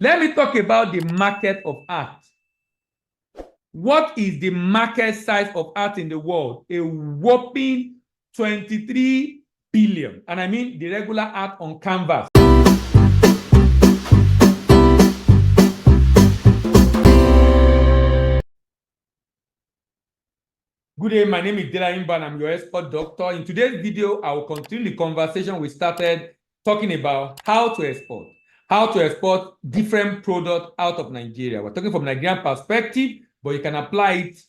Let me talk about the market of art. What is the market size of art in the world? A whopping 23 billion. And I mean the regular art on canvas. Good day, my name is Dela Imba and I'm your expert doctor. In today's video, I will continue the conversation we started talking about how to export different products out of Nigeria. We're talking from Nigerian perspective, but you can apply it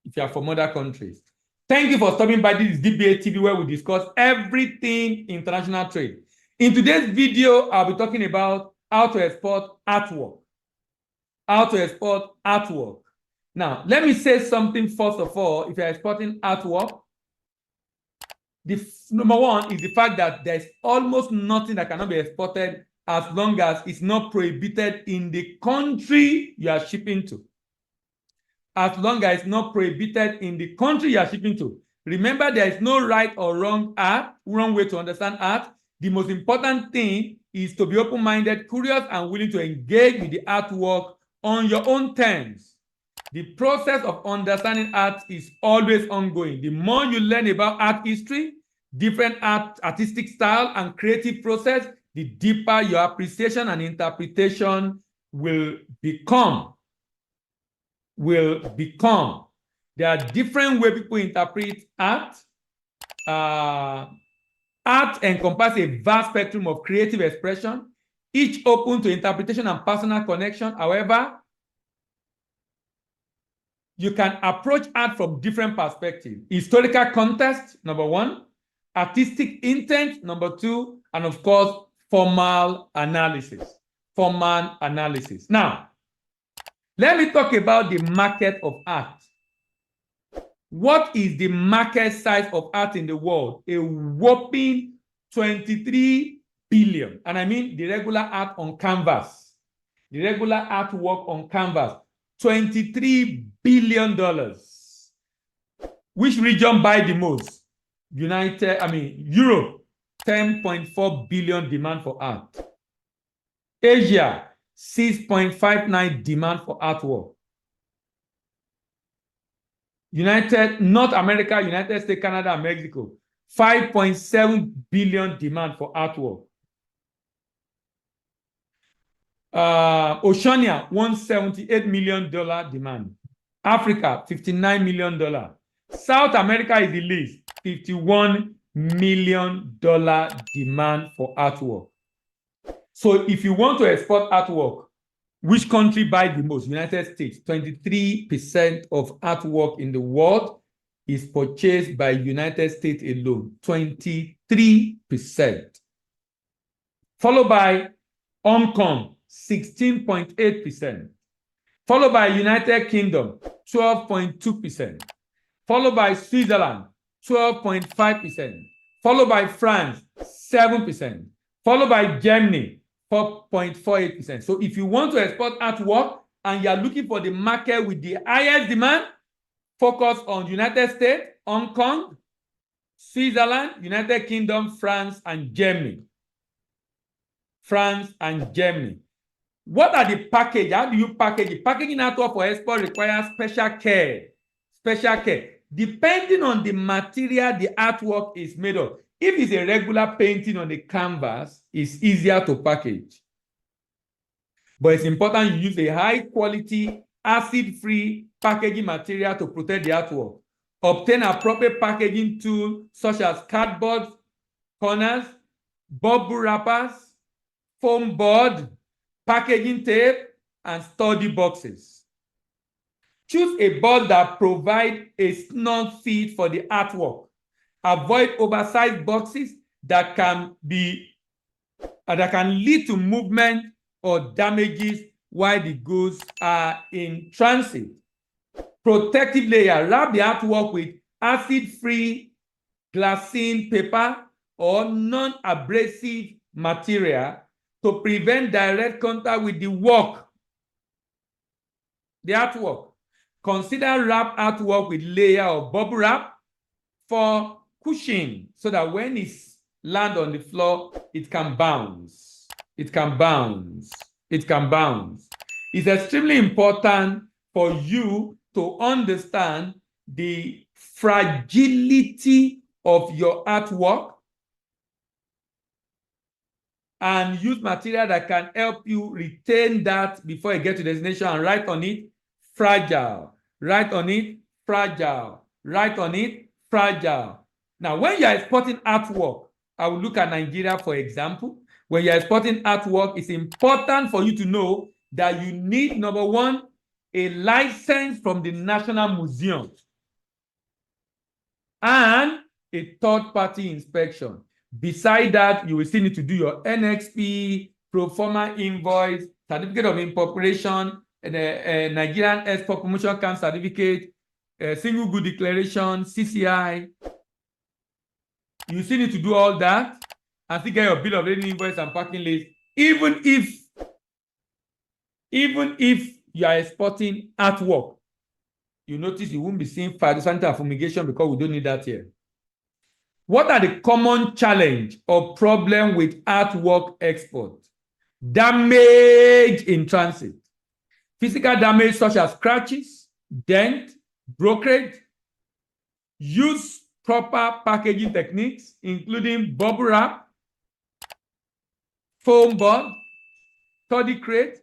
if you are from other countries. Thank you for stopping by. This is DBA TV, where we discuss everything international trade. In today's video, I'll be talking about how to export artwork. Now, let me say something first of all. If you're exporting artwork, number one is the fact that there's almost nothing that cannot be exported as long as it's not prohibited in the country you are shipping to. As long as it's not prohibited in the country you are shipping to. Remember, there is no right or wrong way to understand art. The most important thing is to be open-minded, curious, and willing to engage with the artwork on your own terms. The process of understanding art is always ongoing. The more you learn about art history, different artistic style, and creative process, the deeper your appreciation and interpretation will become. There are different ways people interpret art. Art encompasses a vast spectrum of creative expression, each open to interpretation and personal connection. However, you can approach art from different perspectives. Historical context, number one. Artistic intent, number two. And of course, formal analysis. Now, let me talk about the market of art. What is the market size of art in the world? A whopping 23 billion. And I mean the regular art on canvas. The regular artwork on canvas. $23 billion. Which region buy the most? Europe, 10.4 billion demand for art. Asia, 6.59 demand for artwork. North America, United States, Canada, and Mexico, 5.7 billion demand for artwork. Oceania, $178 million demand. Africa, $59 million. South America is the least, $51 million demand for artwork. So if you want to export artwork, which country buys the most? United States. 23% of artwork in the world is purchased by United States alone. 23%. Followed by Hong Kong, 16.8%. Followed by United Kingdom, 12.2%. Followed by Switzerland, 12.5%. Followed by France, 7%. Followed by Germany, 4.48%. So if you want to export artwork and you are looking for the market with the highest demand, focus on United States, Hong Kong, Switzerland, United Kingdom, France, and Germany. What are the package? How do you package it? Packaging artwork for export requires special care. Depending on the material the artwork is made of. If it's a regular painting on the canvas, it's easier to package. But it's important you use a high-quality, acid-free packaging material to protect the artwork. Obtain appropriate packaging tools such as cardboard corners, bubble wrappers, foam board, packaging tape, and sturdy boxes. Choose a board that provides a snug fit for the artwork. Avoid oversized boxes that can lead to movement or damages while the goods are in transit. Protective layer. Wrap the artwork with acid-free glassine paper or non-abrasive material to prevent direct contact with the artwork. Consider wrap artwork with layer of bubble wrap for cushion so that when it lands on the floor, it can bounce. It can bounce. It's extremely important for you to understand the fragility of your artwork and use material that can help you retain that before you get to destination, and write on it fragile, write on it fragile, write on it fragile. Now, when you're exporting artwork, I will look at Nigeria, for example. When you're exporting artwork, it's important for you to know that you need, number one, a license from the National Museum and a third-party inspection. Beside that, you will still need to do your NXP, pro forma invoice, certificate of incorporation, Nigerian Export Promotion Camp certificate, single good declaration, CCI. You still need to do all that and still get your bill of lading invoice and packing list, even if you are exporting artwork. You notice you won't be seeing phytosanitary fumigation because we don't need that here. What are the common challenge or problem with artwork export? Damage in transit. Physical damage such as scratches, dent, brokerage. Use proper packaging techniques, including bubble wrap, foam board, study crate,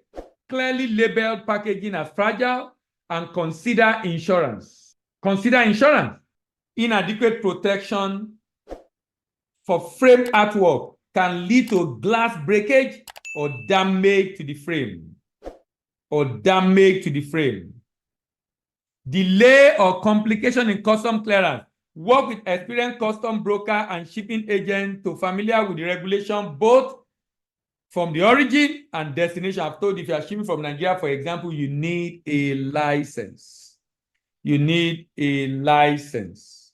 clearly labeled packaging as fragile, and consider insurance. Consider insurance. Inadequate protection for frame artwork can lead to glass breakage or damage to the frame. Delay or complication in custom clearance. Work with experienced custom broker and shipping agent to familiar with the regulation, both from the origin and destination. I've told you, if you are shipping from Nigeria, for example, you need a license. You need a license.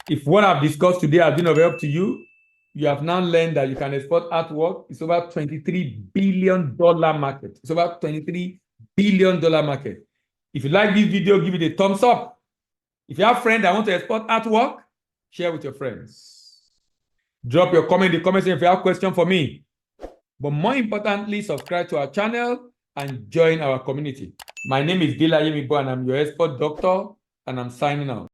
If what I've discussed today has been of help to you, you have now learned that you can export artwork. It's over $23 billion market. It's over $23 billion market. If you like this video, give it a thumbs up. If you have friends that want to export artwork, share with your friends. Drop your comment in the comment section if you have a question for me. But more importantly, subscribe to our channel and join our community. My name is Dila Yemibo, and I'm your export doctor, and I'm signing out.